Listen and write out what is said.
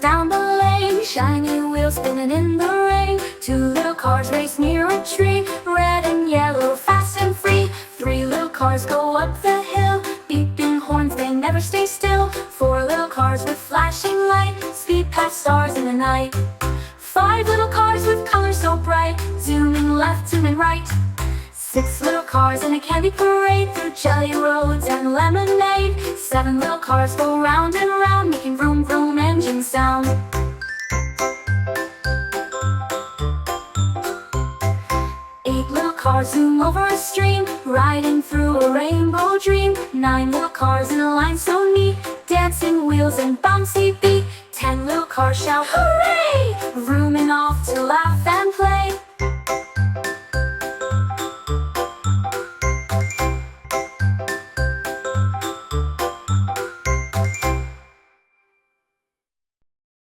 down the lane, shiny wheels spinning in the rain. Two little cars race near a tree, red and yellow, fast and free. Three little cars go up the hill, beeping horns, they never stay still. Four little cars with flashing light, speed past stars in the night. Five little cars with colors so bright, zooming left, zooming right. Six little cars in a candy parade, through jelly roads and lemonade. Seven little cars go round and round, making vroom vroom engine sound. Eight little cars zoom over a stream, riding through a rainbow dream. Nine little cars in a line so neat, dancing wheels and bouncy beat. 10 little cars shout hooray, vrooming off to laugh